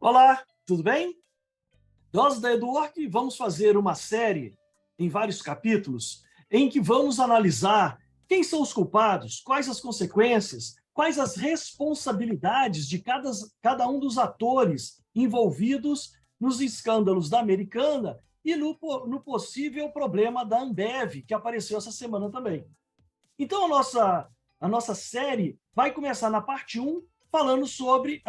Olá, tudo bem? Nós da EduWork vamos fazer uma série em vários capítulos em que vamos analisar quem são os culpados, quais as consequências, quais as responsabilidades de cada um dos atores envolvidos nos escândalos da Americana e no possível problema da Ambev, que apareceu essa semana também. Então, a nossa série vai começar na parte 1, falando sobre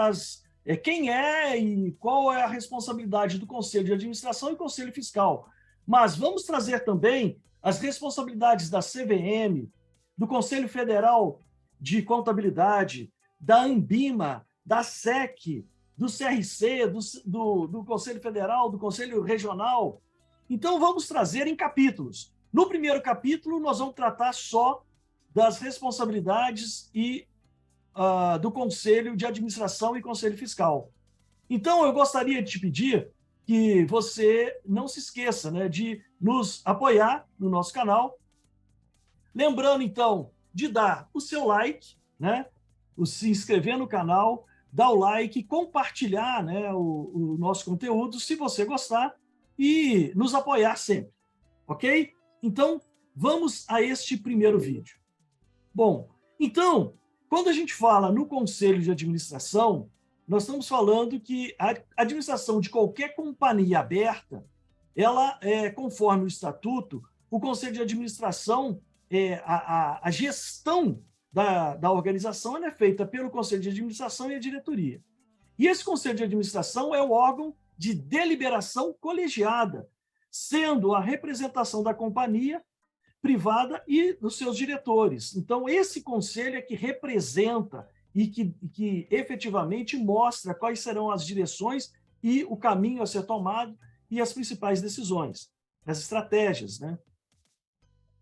quem é e qual é a responsabilidade do Conselho de Administração e Conselho Fiscal. Mas vamos trazer também as responsabilidades da CVM, do Conselho Federal de Contabilidade, da Anbima, da SEC, do CRC, do Conselho Federal, do Conselho Regional. Então, vamos trazer em capítulos. No primeiro capítulo, nós vamos tratar só das responsabilidades do Conselho de Administração e Conselho Fiscal. Então, eu gostaria de te pedir que você não se esqueça, né, de nos apoiar no nosso canal. Lembrando, então, de dar o seu like, né, se inscrever no canal, dar o like, compartilhar, né, o nosso conteúdo, se você gostar, e nos apoiar sempre, ok? Então, vamos a este primeiro vídeo. Bom, então, quando a gente fala no Conselho de Administração, nós estamos falando que a administração de qualquer companhia aberta, ela, conforme o Estatuto, o Conselho de Administração, a gestão da organização é feita pelo Conselho de Administração e a diretoria. E esse Conselho de Administração é o órgão de deliberação colegiada, sendo a representação da companhia privada e dos seus diretores. Então, esse conselho é que representa e que efetivamente mostra quais serão as direções e o caminho a ser tomado e as principais decisões, as estratégias, né?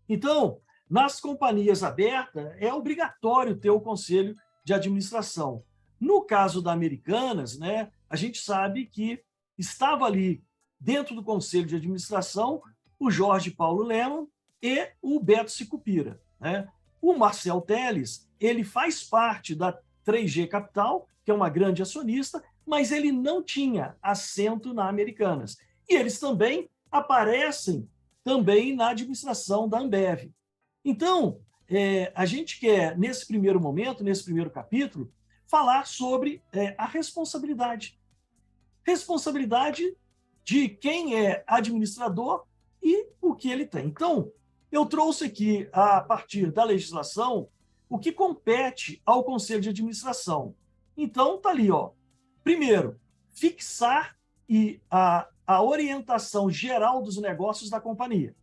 Então, nas companhias abertas, é obrigatório ter o conselho de administração. No caso da Americanas, né, a gente sabe que estava ali, dentro do conselho de administração, o Jorge Paulo Lemann e o Beto Sicupira, né? O Marcel Telles, ele faz parte da 3G Capital, que é uma grande acionista, mas ele não tinha assento na Americanas. E eles também aparecem também na administração da Ambev. Então, a gente quer, nesse primeiro momento, nesse primeiro capítulo, falar sobre a responsabilidade. Responsabilidade de quem é administrador e o que ele tem. Então, eu trouxe aqui, a partir da legislação, o que compete ao Conselho de Administração. Então, está ali, ó. Primeiro, fixar a orientação geral dos negócios da companhia.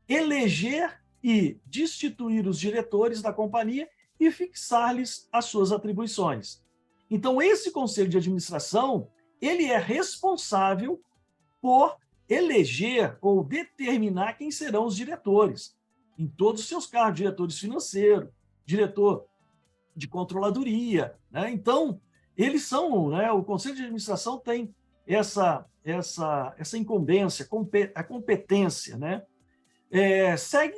Eleger e destituir os diretores da companhia e fixar-lhes as suas atribuições. Então, esse Conselho de Administração, ele é responsável por eleger ou determinar quem serão os diretores, em todos os seus cargos, diretores financeiros, diretor de controladoria, né? Então, eles são, né, o Conselho de Administração tem essa incumbência, a competência, né?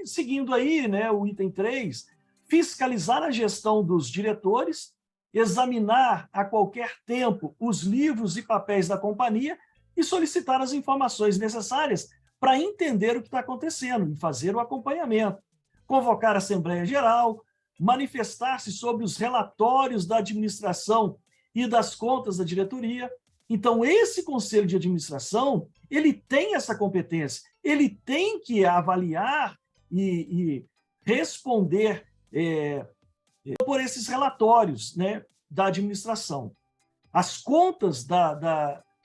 Seguindo aí, né, o item 3, fiscalizar a gestão dos diretores, examinar a qualquer tempo os livros e papéis da companhia e solicitar as informações necessárias para entender o que está acontecendo e fazer o acompanhamento. Convocar a Assembleia Geral, manifestar-se sobre os relatórios da administração e das contas da diretoria. Então, esse Conselho de Administração, ele tem essa competência, ele tem que avaliar e responder por esses relatórios, né, da administração. As contas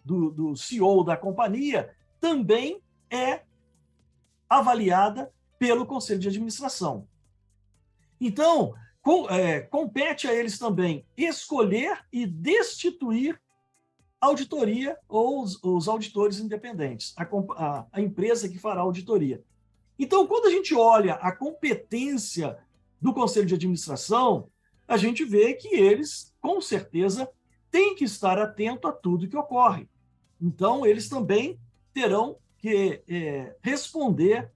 do CEO da companhia também é avaliada pelo Conselho de Administração. Então, compete a eles também escolher e destituir a auditoria ou os auditores independentes, a empresa que fará a auditoria. Então, quando a gente olha a competência do Conselho de Administração, a gente vê que eles, com certeza, têm que estar atentos a tudo que ocorre. Então, eles também terão que responder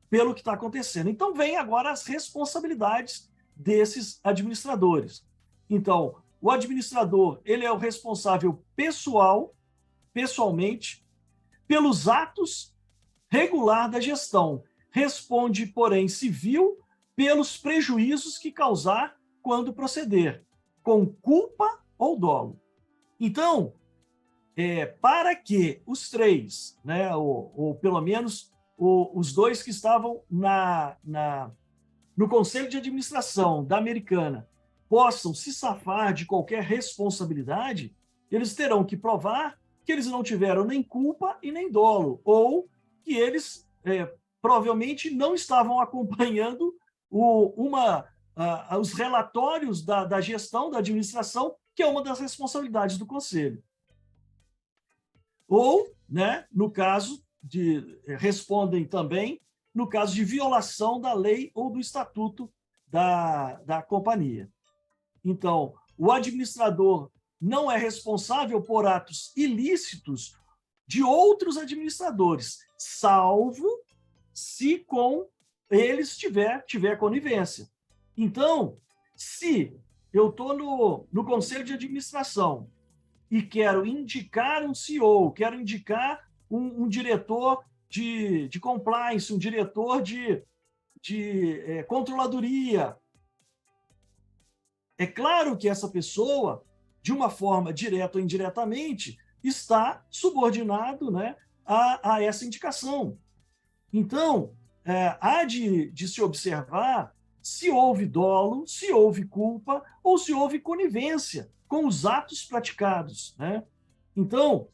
pelo que está acontecendo. Então, vem agora as responsabilidades desses administradores. Então, o administrador ele é o responsável pessoalmente, pelos atos regular da gestão. Responde, porém, civil pelos prejuízos que causar quando proceder, com culpa ou dolo. Então, para que os três, né, ou pelo menos os dois que estavam no Conselho de Administração da Americana, possam se safar de qualquer responsabilidade, eles terão que provar que eles não tiveram nem culpa e nem dolo, ou que eles provavelmente não estavam acompanhando os relatórios da gestão, da administração, que é uma das responsabilidades do Conselho. Ou, né, no caso respondem também no caso de violação da lei ou do estatuto da companhia. Então, o administrador não é responsável por atos ilícitos de outros administradores, salvo se com eles tiver conivência. Então, se eu estou no conselho de administração e quero indicar um CEO, quero indicar um diretor de compliance, um diretor de controladoria, é claro que essa pessoa, de uma forma direta ou indiretamente, está subordinado, né, a essa indicação. Então, há de se observar se houve dolo, se houve culpa ou se houve conivência com os atos praticados, né? Então,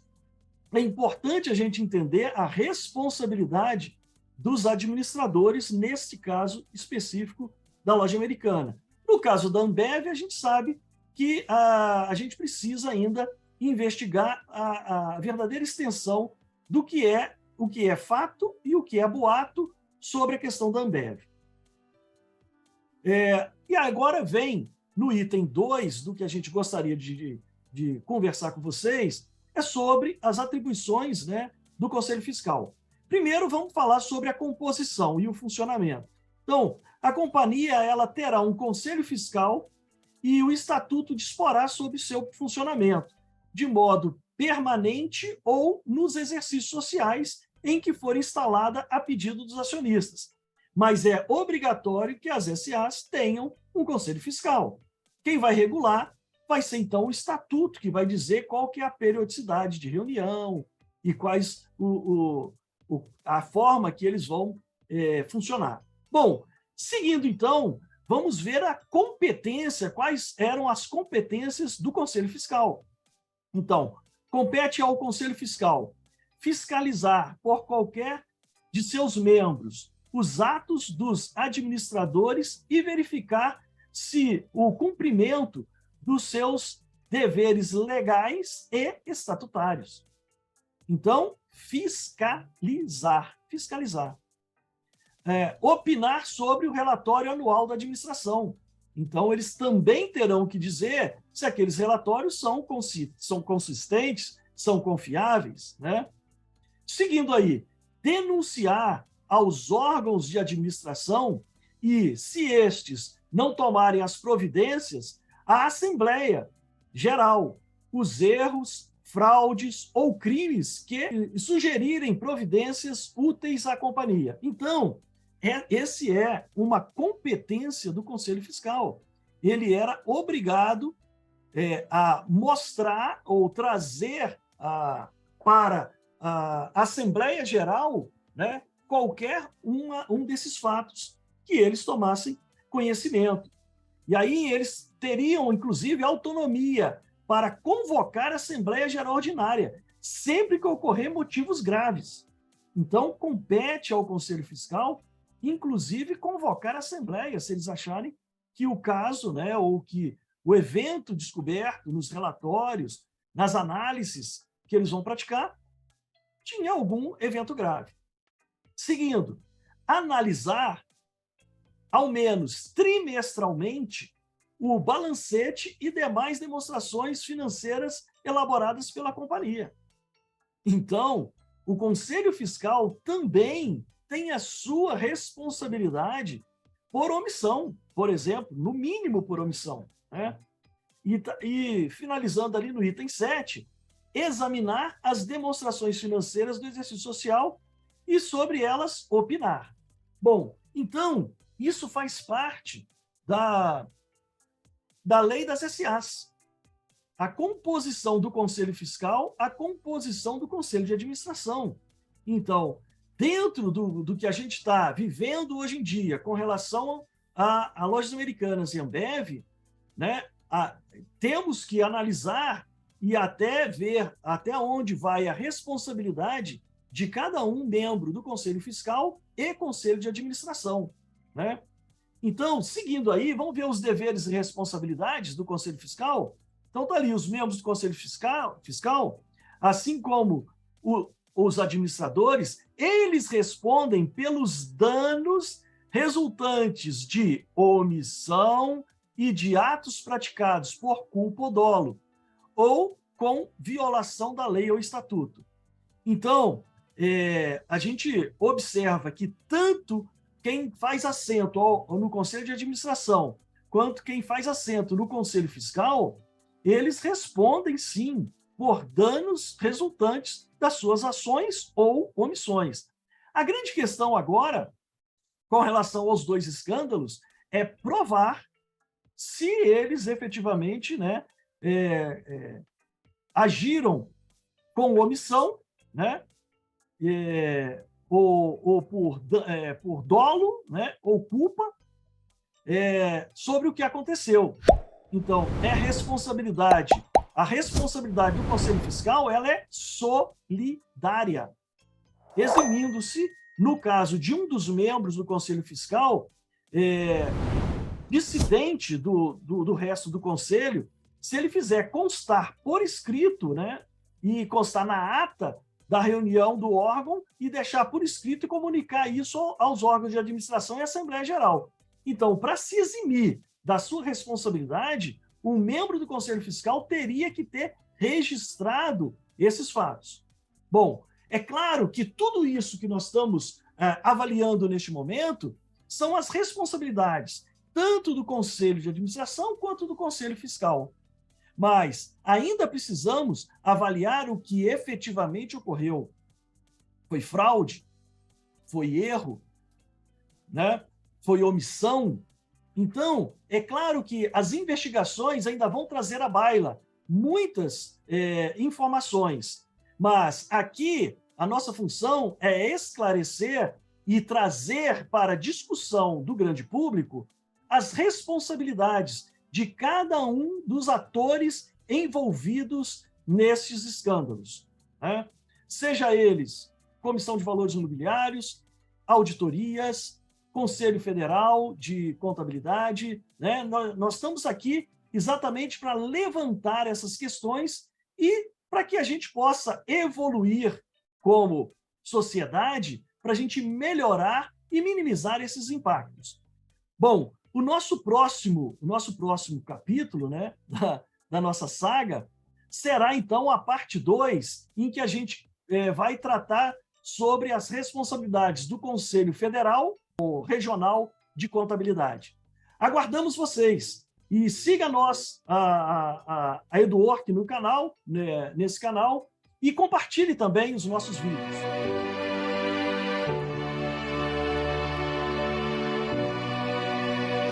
é importante a gente entender a responsabilidade dos administradores, neste caso específico da loja americana. No caso da Ambev, a gente sabe que a gente precisa ainda investigar a verdadeira extensão do que é fato e o que é boato sobre a questão da Ambev. E agora vem no item 2 do que a gente gostaria de conversar com vocês, é sobre as atribuições, né, do Conselho Fiscal. Primeiro, vamos falar sobre a composição e o funcionamento. Então, a companhia ela terá um Conselho Fiscal e o Estatuto disporá sobre seu funcionamento, de modo permanente ou nos exercícios sociais em que for instalada a pedido dos acionistas. Mas é obrigatório que as SAs tenham um Conselho Fiscal. Quem vai regular vai ser, então, o Estatuto, que vai dizer qual que é a periodicidade de reunião e quais a forma que eles vão funcionar. Bom, seguindo, então, vamos ver a competência, quais eram as competências do Conselho Fiscal. Então, compete ao Conselho Fiscal fiscalizar por qualquer de seus membros os atos dos administradores e verificar se o cumprimento dos seus deveres legais e estatutários. Então, fiscalizar. Opinar sobre o relatório anual da administração. Então, eles também terão que dizer se aqueles relatórios são consistentes, são confiáveis, né? Seguindo aí, denunciar aos órgãos de administração e, se estes não tomarem as providências, à Assembleia Geral, os erros, fraudes ou crimes que sugerirem providências úteis à companhia. Então, esse é uma competência do Conselho Fiscal. Ele era obrigado a mostrar ou trazer para a Assembleia Geral, né, qualquer um desses fatos que eles tomassem conhecimento. E aí eles teriam, inclusive, autonomia para convocar a Assembleia Geral Ordinária, sempre que ocorrer motivos graves. Então, compete ao Conselho Fiscal, inclusive, convocar a Assembleia, se eles acharem que o caso, né, ou que o evento descoberto nos relatórios, nas análises que eles vão praticar, tinha algum evento grave. Seguindo, analisar, ao menos trimestralmente, o balancete e demais demonstrações financeiras elaboradas pela companhia. Então, o Conselho Fiscal também tem a sua responsabilidade por omissão, por exemplo, no mínimo por omissão, né? E finalizando ali no item 7, examinar as demonstrações financeiras do exercício social e sobre elas opinar. Bom, então, isso faz parte da lei das SAs. A composição do Conselho Fiscal, a composição do Conselho de Administração. Então, dentro do que a gente está vivendo hoje em dia com relação a Lojas Americanas e Ambev, né, temos que analisar e até ver até onde vai a responsabilidade de cada um membro do Conselho Fiscal e Conselho de Administração, né? Então, seguindo aí, vamos ver os deveres e responsabilidades do Conselho Fiscal. Então, está ali os membros do Conselho Fiscal, assim como os administradores, eles respondem pelos danos resultantes de omissão e de atos praticados por culpa ou dolo, ou com violação da lei ou estatuto. Então, a gente observa que tanto quem faz assento no Conselho de Administração, quanto quem faz assento no Conselho Fiscal, eles respondem, sim, por danos resultantes das suas ações ou omissões. A grande questão agora, com relação aos dois escândalos, é provar se eles efetivamente, né, agiram com omissão, né, ou por dolo, né, ou culpa, sobre o que aconteceu. Então, a responsabilidade do Conselho Fiscal, ela é solidária, eximindo-se, no caso de um dos membros do Conselho Fiscal, dissidente do resto do Conselho, se ele fizer constar por escrito, né, e constar na ata da reunião do órgão e deixar por escrito e comunicar isso aos órgãos de administração e Assembleia Geral. Então, para se eximir da sua responsabilidade, um membro do Conselho Fiscal teria que ter registrado esses fatos. Bom, é claro que tudo isso que nós estamos avaliando neste momento são as responsabilidades tanto do Conselho de Administração quanto do Conselho Fiscal. Mas ainda precisamos avaliar o que efetivamente ocorreu. Foi fraude? Foi erro? Né? Foi omissão? Então, é claro que as investigações ainda vão trazer à baila muitas informações, mas aqui a nossa função é esclarecer e trazer para a discussão do grande público as responsabilidades de cada um dos atores envolvidos nesses escândalos, né? Seja eles Comissão de Valores Imobiliários, auditorias, Conselho Federal de Contabilidade, né? Nós estamos aqui exatamente para levantar essas questões e para que a gente possa evoluir como sociedade, para a gente melhorar e minimizar esses impactos. Bom, o nosso próximo capítulo, né, da nossa saga será, então, a parte 2, em que a gente vai tratar sobre as responsabilidades do Conselho Federal ou Regional de Contabilidade. Aguardamos vocês e siga nós, a EduWork no canal, né, nesse canal, e compartilhe também os nossos vídeos.